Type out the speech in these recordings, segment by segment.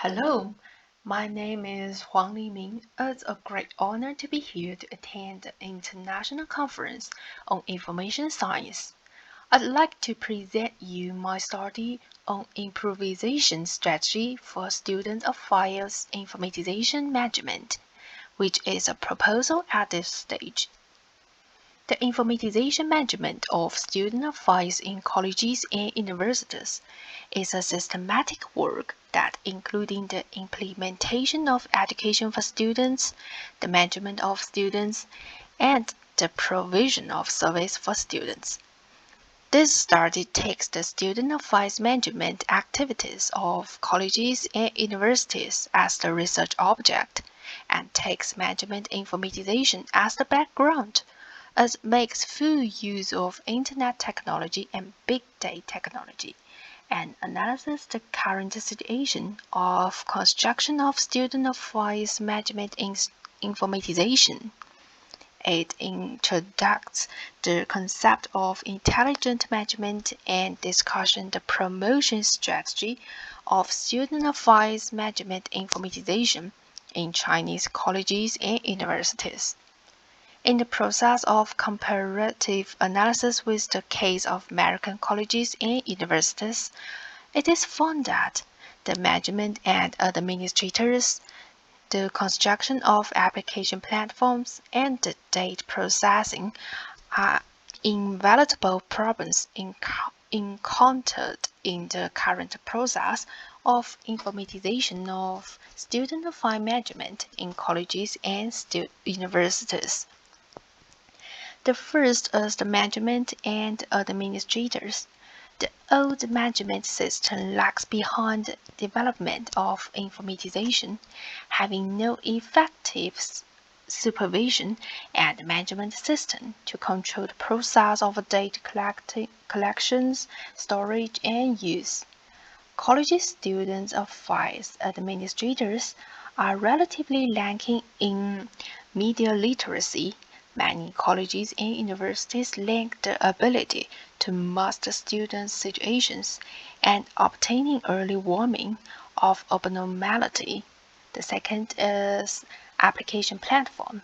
Hello, my name is Huang Liming. It's a great honor to be here to attend the International Conference on Information Science. I'd like to present you my study on improvisation strategy for student affairs informatization management, which is a proposal at this stage. The informatization management of student affairs in colleges and universities is a systematic work that including the implementation of education for students, the management of students, and the provision of service for students. This study takes the student affairs management activities of colleges and universities as the research object and takes management informatization as the background as it makes full use of internet technology and big data technology and analyzes the current situation of construction of student affairs management in informatization. It introduces the concept of intelligent management and discussion the promotion strategy of student affairs management informatization in Chinese colleges and universities. In the process of comparative analysis with the case of American colleges and universities, it is found that the management and administrators, the construction of application platforms, and the data processing are invaluable problems encountered in the current process of informatization of student affairs management in colleges and universities. The first is the management and administrators. The old management system lags behind the development of informatization, having no effective supervision and management system to control the process of data collections, storage, and use. College students affairs administrators are relatively lacking in media literacy. Many colleges and universities lack the ability to master students' situations and obtaining early warning of abnormality. The second is application platform.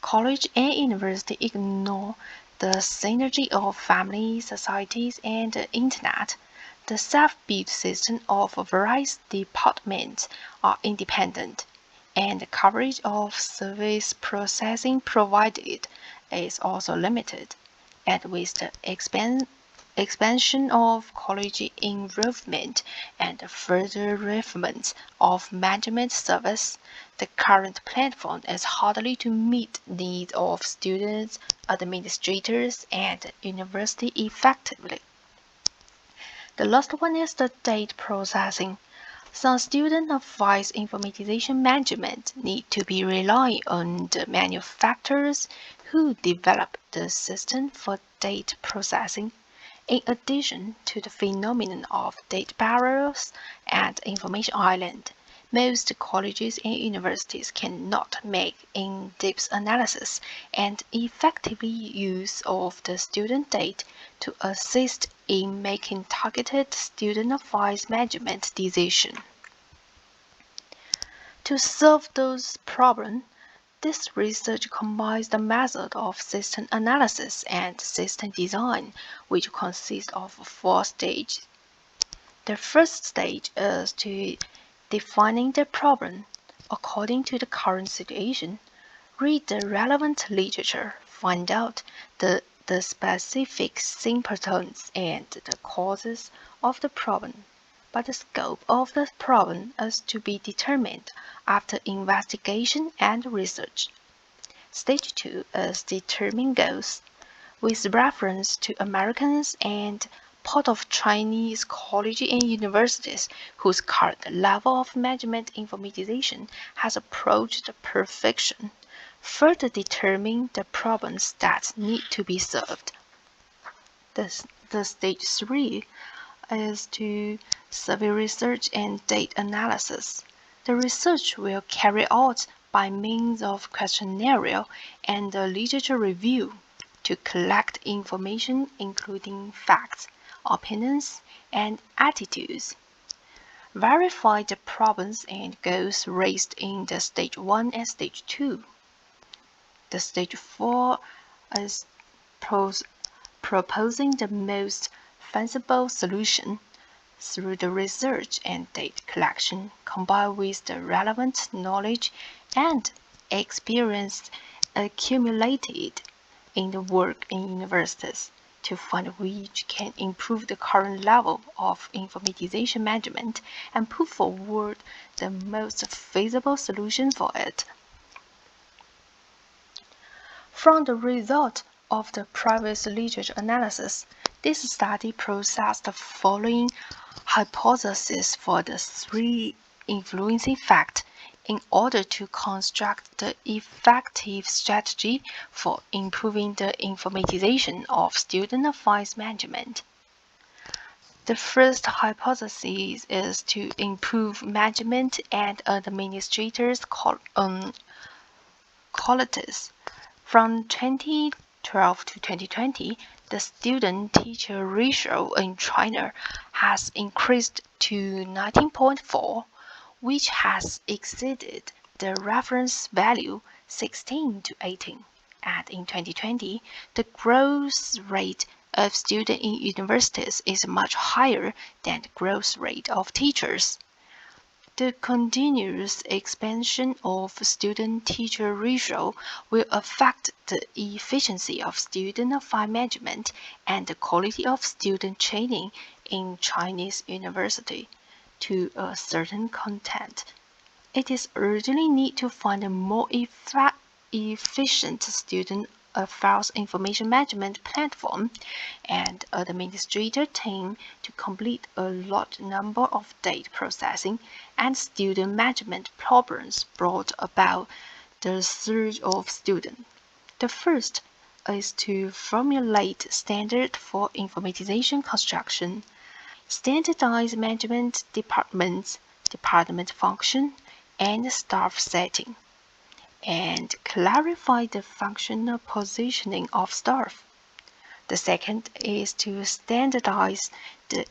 College and university ignore the synergy of families, societies, and the internet. The self-built system of various departments are independent, and the coverage of service processing provided is also limited. And with the expansion of college enrollment and further refinement of management service, the current platform is hardly to meet the needs of students, administrators, and university effectively. The last one is the data processing. Some student affairs informatization management need to be relying on the manufacturers who develop the system for data processing. In addition to the phenomenon of data barriers and information island, most colleges and universities cannot make in-depth analysis and effectively use of the student data to assist in making targeted student affairs management decisions. To solve those problems, this research combines the method of system analysis and system design, which consists of four stages. The first stage is to defining the problem according to the current situation. Read the relevant literature, find out the specific symptoms and the causes of the problem. But the scope of the problem is to be determined after investigation and research. Stage 2 is determine goals. With reference to Americans and part of Chinese colleges and universities whose current level of management informatization has approached perfection, further determine the problems that need to be solved. The stage 3 is to survey research and data analysis. The research will carry out by means of questionnaire and literature review to collect information including facts, opinions, and attitudes. verify the problems and goals raised in the Stage 1 and Stage 2. The Stage 4 is proposing the most feasible solution through the research and data collection combined with the relevant knowledge and experience accumulated in the work in universities to find which can improve the current level of informatization management and put forward the most feasible solution for it. From the result of the previous literature analysis, this study processed the following hypotheses for the three influencing facts in order to construct the effective strategy for improving the informatization of student affairs management. The first hypothesis is to improve management and administrators' qualities. From 2012 to 2020, the student-teacher ratio in China has increased to 19.4, which has exceeded the reference value 16 to 18. And in 2020, the growth rate of students in universities is much higher than the growth rate of teachers. The continuous expansion of student-teacher ratio will affect the efficiency of student affairs management and the quality of student training in Chinese university to a certain content. It is urgently need to find a more efficient student affairs information management platform and administrator team to complete a large number of data processing and student management problems brought about the surge of students. The first is to formulate standards for informatization construction, standardize management departments, department function, and staff setting, and clarify the functional positioning of staff. The second is to standardize the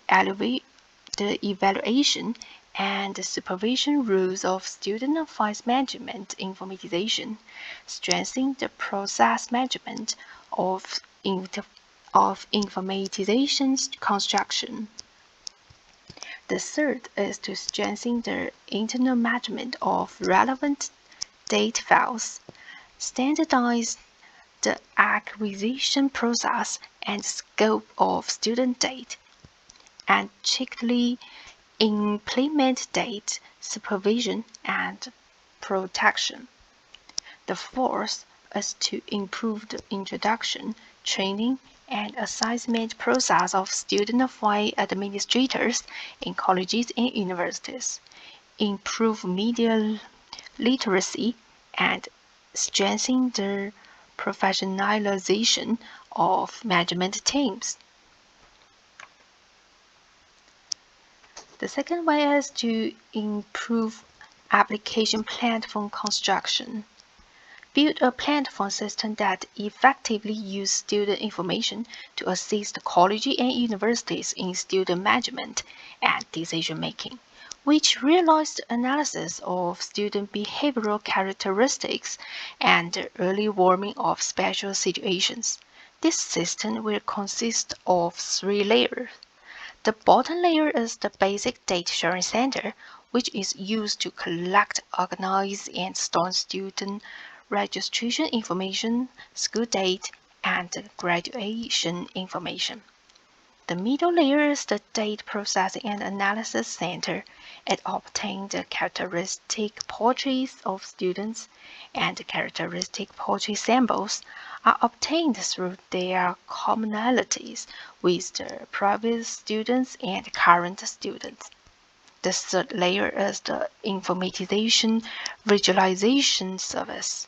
evaluation and the supervision rules of student affairs management informatization, strengthening the process management of informatization construction. The third is to strengthen the internal management of relevant data files, standardize the acquisition process and scope of student data, and strictly implement data supervision and protection. The fourth is to improve the introduction, training, and assessment process of student affairs administrators in colleges and universities, improve media literacy, and strengthen the professionalization of management teams. The second way is to improve application platform construction. Build a platform system that effectively uses student information to assist colleges and universities in student management and decision-making, which realize the analysis of student behavioral characteristics and the early warning of special situations. This system will consist of three layers. The bottom layer is the basic data sharing center, which is used to collect, organize, and store student registration information, school date, and graduation information. The middle layer is the data processing and analysis center. It obtains the characteristic portraits of students, and the characteristic portrait samples are obtained through their commonalities with the previous students and current students. The third layer is the informatization visualization service.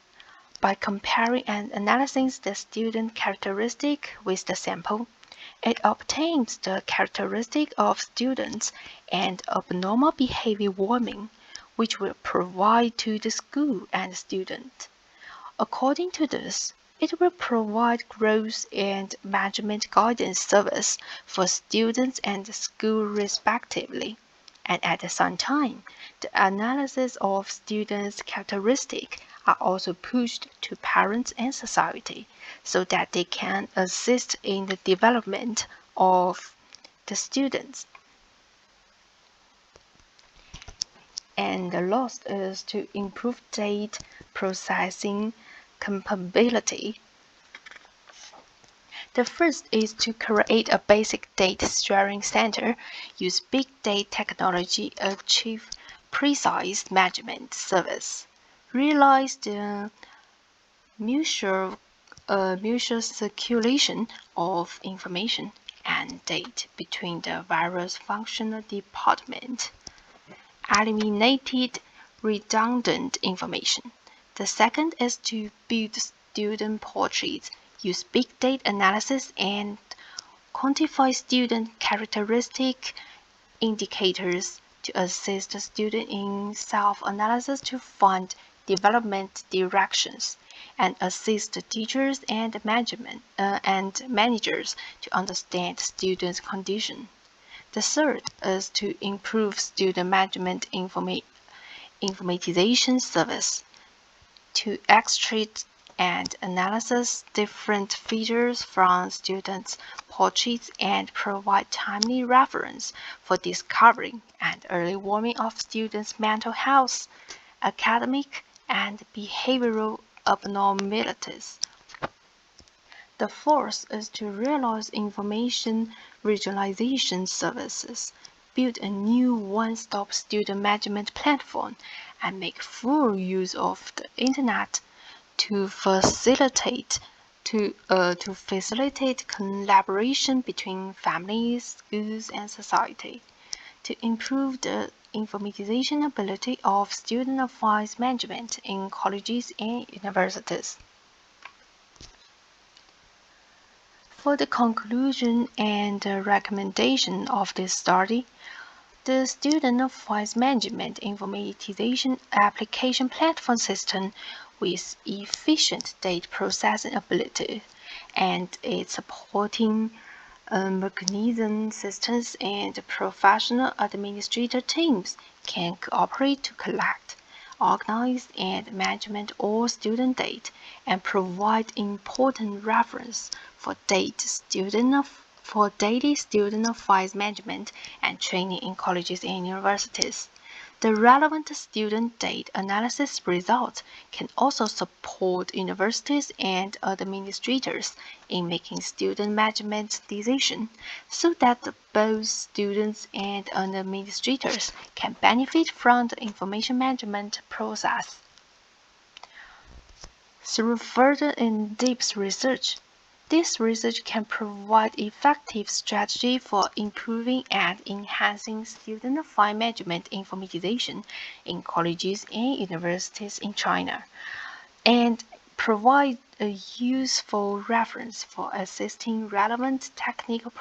By comparing and analyzing the student characteristic with the sample, it obtains the characteristic of students and abnormal behavior warning, which will provide to the school and student. According to this, it will provide growth and management guidance service for students and the school respectively. And at the same time, the analysis of students' characteristics are also pushed to parents and society so that they can assist in the development of the students. And the last is to improve data processing capability. The first is to create a basic data sharing center, use big data technology, achieve precise management service, realize the mutual, mutual circulation of information and data between the various functional departments, eliminated redundant information. The second is to build student portraits, use big data analysis and quantify student characteristic indicators to assist the student in self-analysis to find development directions and assist the teachers and managers to understand students' condition. The third is to improve student management informatization service to extract and analyze different features from students' portraits and provide timely reference for discovering and early warning of students' mental health, academic, and behavioral abnormalities. The fourth is to realize information visualization services, build a new one-stop student management platform, and make full use of the Internet to facilitate collaboration between families, schools, and society, to improve the informatization ability of student affairs management in colleges and universities. For the conclusion and the recommendation of this study, the Student Affairs Management Informatization Application Platform System with efficient data processing ability and its supporting mechanism systems and professional administrator teams can cooperate to collect, organize, and manage all student data and provide important reference for daily student affairs management and training in colleges and universities. The relevant student data analysis results can also support universities and administrators in making student management decisions so that both students and administrators can benefit from the information management process. Through further in-depth research, this research can provide effective strategy for improving and enhancing student affairs management informatization in colleges and universities in China, and provide a useful reference for assisting relevant technical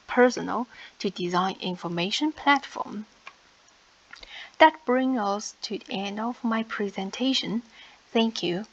personnel to design information platform. That brings us to the end of my presentation. Thank you.